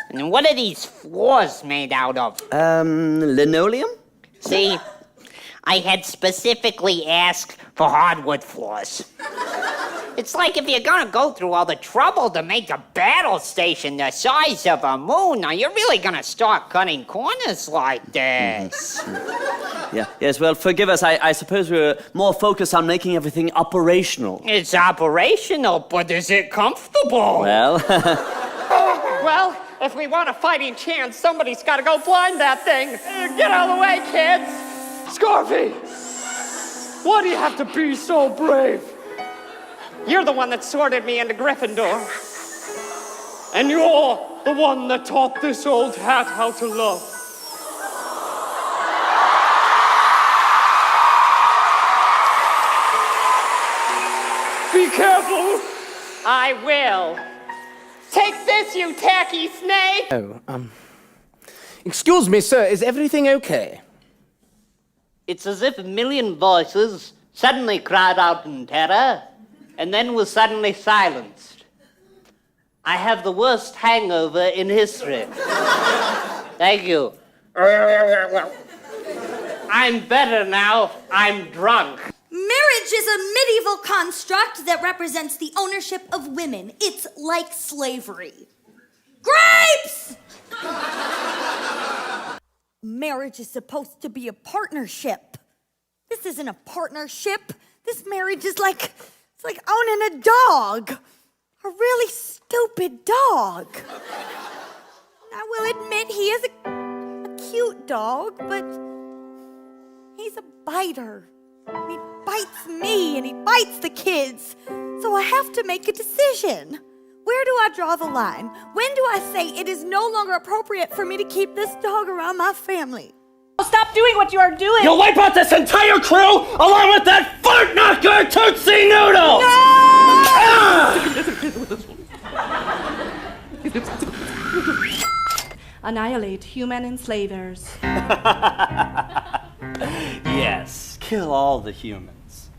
And what are these floors made out of? Linoleum? See, I had specifically asked for hardwood floors. It's like if you're gonna go through all the trouble to make a battle station the size of a moon, now you're really gonna start cutting corners like this. Yeah, yes, well, forgive us. I suppose we were more focused on making everything operational. It's operational, but is it comfortable? Well... Well, if we want a fighting chance, somebody's gotta go blind that thing. Get out of the way, kids! Scarfy! Why do you have to be so brave? You're the one that sorted me into Gryffindor. And you're the one that taught this old hat how to love. Be careful! I will. Take this, you tacky snake! Excuse me, sir, is everything okay? It's as if a million voices suddenly cried out in terror and then were suddenly silenced. I have the worst hangover in history. Thank you. I'm better now. I'm drunk. Marriage is a medieval construct that represents the ownership of women. It's like slavery. Grapes! Marriage is supposed to be a partnership. This isn't a partnership. This marriage is like, it's like owning a dog. A really stupid dog. I will admit he is a cute dog, but he's a biter. He bites me and he bites the kids. So I have to make a decision. Where do I draw the line? When do I say it is no longer appropriate for me to keep this dog around my family? Stop doing what you are doing! You'll wipe out this entire crew along with that fart knocker Tootsie Noodle! No! Annihilate human enslavers. Yes, kill all the humans.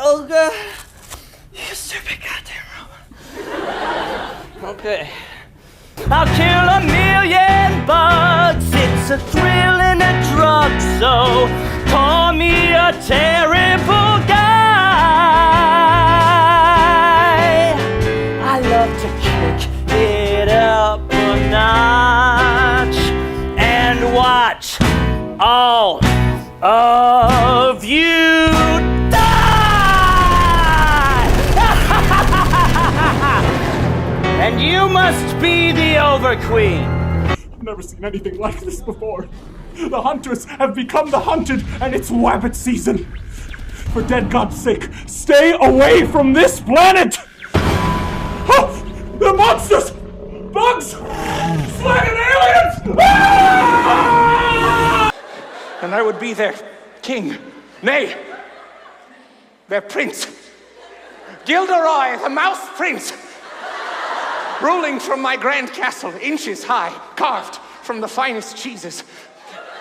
Oh, God. You stupid goddamn robot. Okay. I'll kill a million bugs. It's a thrill and a drug, so call me a terrible guy. I love to kick it up a notch and watch all of you die. And you must be the Overqueen. I've never seen anything like this before. The hunters have become the hunted, and it's wabbit season. For dead God's sake, stay away from this planet! Oh, they're monsters! Bugs! Slanging aliens! Ah! And I would be their king. Nay, their prince. Gilderoy, the Mouse Prince. Ruling from my grand castle, inches high, carved from the finest cheeses.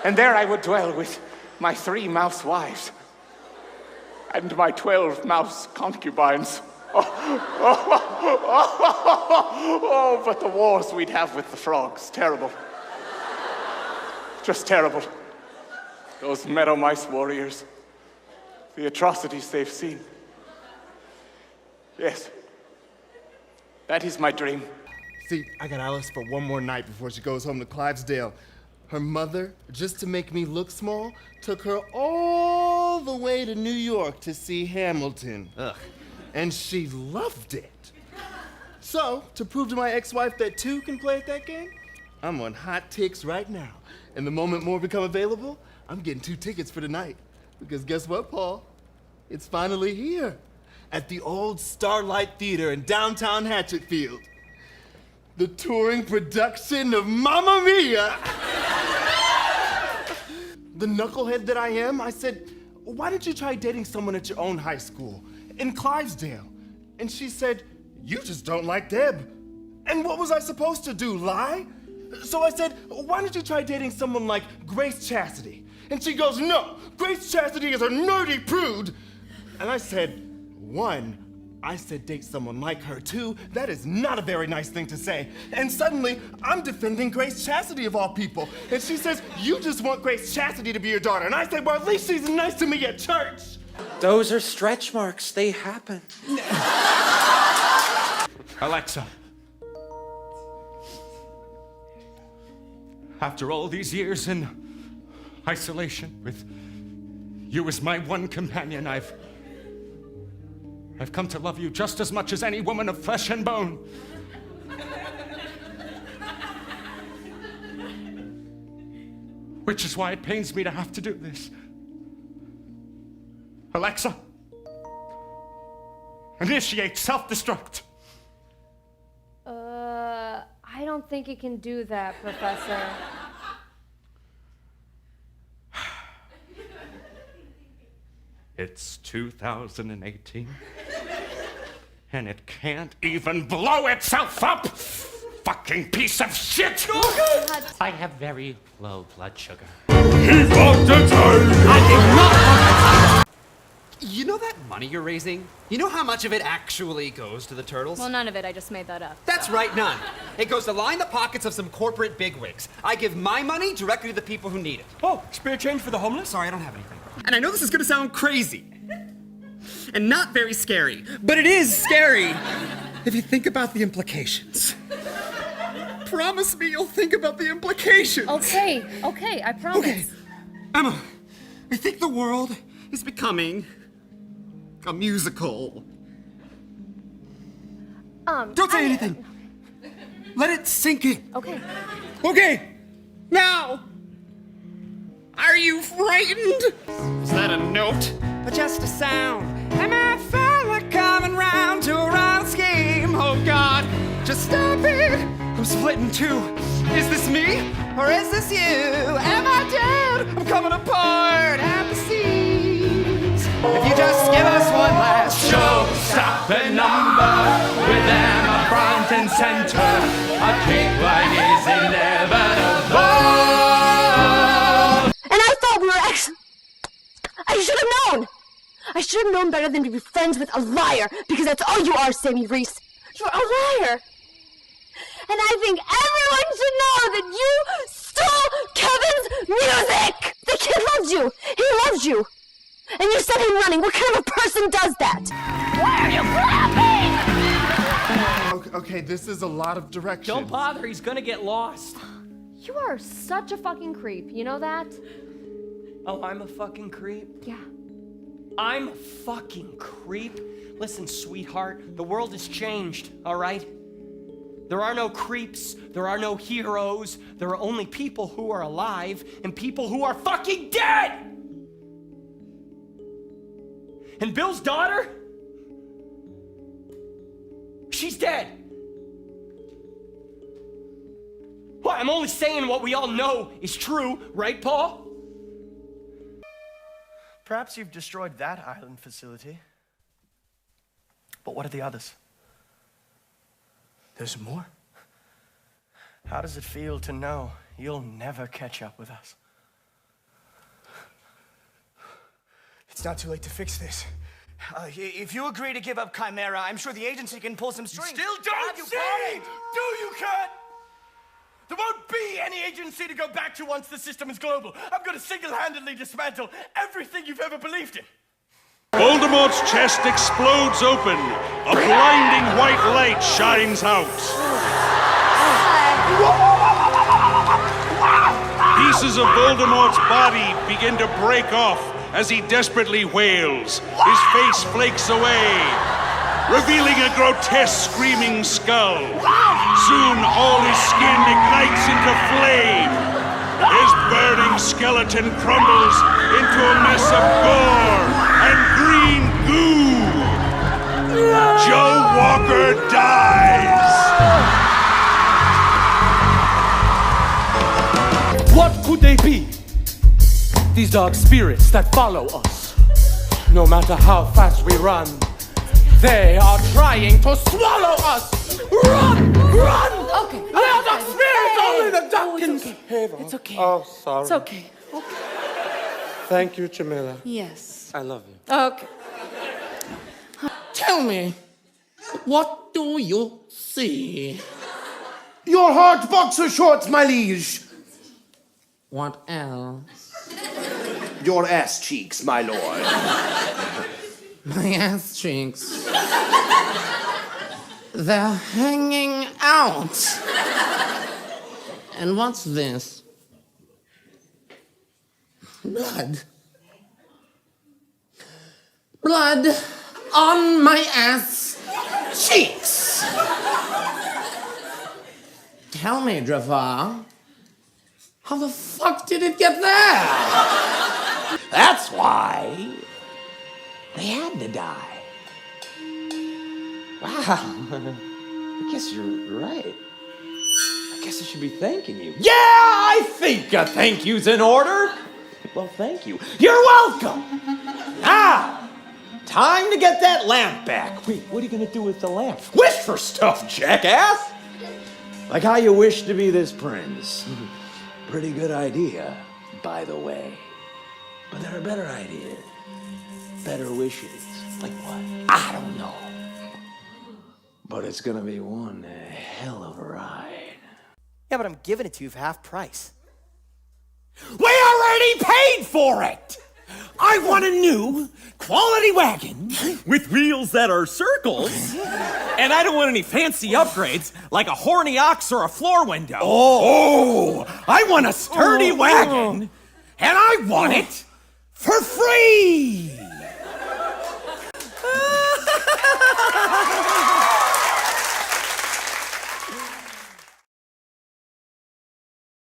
And there I would dwell with my 3 mouse wives and my 12 mouse concubines. Oh, but the wars we'd have with the frogs, terrible. Just terrible. Those meadow mice warriors, the atrocities they've seen. Yes. That is my dream. See, I got Alice for one more night before she goes home to Clydesdale. Her mother, just to make me look small, took her all the way to New York to see Hamilton. Ugh. And she loved it. So, to prove to my ex-wife that 2 can play at that game, I'm on Hot Ticks right now. And the moment more become available, I'm getting 2 tickets for tonight. Because guess what, Paul? It's finally here. At the old Starlight Theater in downtown Hatchetfield. The touring production of Mamma Mia! The knucklehead that I am, I said, why don't you try dating someone at your own high school, in Clydesdale? And she said, "You just don't like Deb." And what was I supposed to do, lie? So I said, "Why don't you try dating someone like Grace Chastity?" And she goes, "No, Grace Chastity is a nerdy prude." And I said, "One, I said date someone like her. Two, that is not a very nice thing to say." And suddenly, I'm defending Grace Chastity of all people. And she says, "You just want Grace Chastity to be your daughter." And I said, "Well, at least she's nice to me at church." Those are stretch marks. They happen. Alexa. After all these years in isolation with you as my one companion, I've come to love you just as much as any woman of flesh and bone. Which is why it pains me to have to do this. Alexa, initiate self-destruct. I don't think it can do that, Professor. It's 2018, and it can't even blow itself up! Fucking piece of shit! I have very low blood sugar. He's out to turn! I did not. You know that money you're raising? You know how much of it actually goes to the turtles? Well, none of it. I just made that up. That's right, none. It goes to line the pockets of some corporate bigwigs. I give my money directly to the people who need it. Oh, spare change for the homeless? Sorry, I don't have anything. And I know this is gonna sound crazy and not very scary, but it is scary if you think about the implications. Promise me you'll think about the implications. Okay, I promise. Okay, Emma, I think the world is becoming a musical. Don't say anything. Let it sink in. Okay. Okay, now, are you frightened? Is that a note? Or just a sound? Am I finally coming round to a round scheme? Oh God, just stop it. I'm split in two. Is this me or is this you? Am I dead? I'm coming apart at the seams. If you just give us one last Show, stop and number with Emma front and center. A kick line is inevitable. And I thought we were actually... I should have known! I should have known better than to be friends with a liar, because that's all you are, Sammy Reese. You're a liar! And I think everyone should know that you stole Kevin's music! The kid loves you! He loves you! And you set him running. What kind of a person does that? Why are you clapping? Okay, this is a lot of direction. Don't bother, he's gonna get lost. You are such a fucking creep. You know that? Oh, I'm a fucking creep? Yeah. I'm a fucking creep? Listen, sweetheart, the world has changed, all right? There are no creeps, there are no heroes, there are only people who are alive and people who are fucking dead! And Bill's daughter? She's dead. Well, I'm only saying what we all know is true, right, Paul? Perhaps you've destroyed that island facility. But what are the others? There's more? How does it feel to know you'll never catch up with us? It's not too late to fix this. If you agree to give up Chimera, I'm sure the agency can pull some strings. Still don't see! Do you, Kurt? There won't be any agency to go back to once the system is global. I'm going to single-handedly dismantle everything you've ever believed in. Voldemort's chest explodes open. A blinding white light shines out. Pieces of Voldemort's body begin to break off as he desperately wails. His face flakes away, revealing a grotesque screaming skull. Soon all his skin ignites into flame. His burning skeleton crumbles into a mess of gore and green goo. Joe Walker dies. What could they be? These dark spirits that follow us. No matter how fast we run, They are trying to swallow us! Run! Run! Okay. They are not spirits, only the duck can okay. save us. It's okay. Oh, sorry. It's okay. Thank you, Jamila. Yes. I love you. Okay. Tell me, what do you see? Your heart boxer shorts, my liege. What else? Your ass cheeks, my lord. My ass cheeks. They're hanging out. And what's this? Blood. Blood on my ass cheeks. Tell me, Dravar, how the fuck did it get there? That's why they had to die. Wow. I guess you're right. I guess I should be thanking you. Yeah, I think a thank you's in order. Well, thank you. You're welcome. Now, time to get that lamp back. Wait, what are you gonna do with the lamp? Wish for stuff, jackass. Like how you wish to be this prince. Pretty good idea, by the way. But there are better ideas. Better wishes. Like what? I don't know. But it's gonna be one hell of a ride. Yeah, but I'm giving it to you for half price. We already paid for it! I want a new quality wagon with wheels that are circles. And I don't want any fancy upgrades like a horny ox or a floor window. Oh, I want a sturdy wagon, and I want it for free!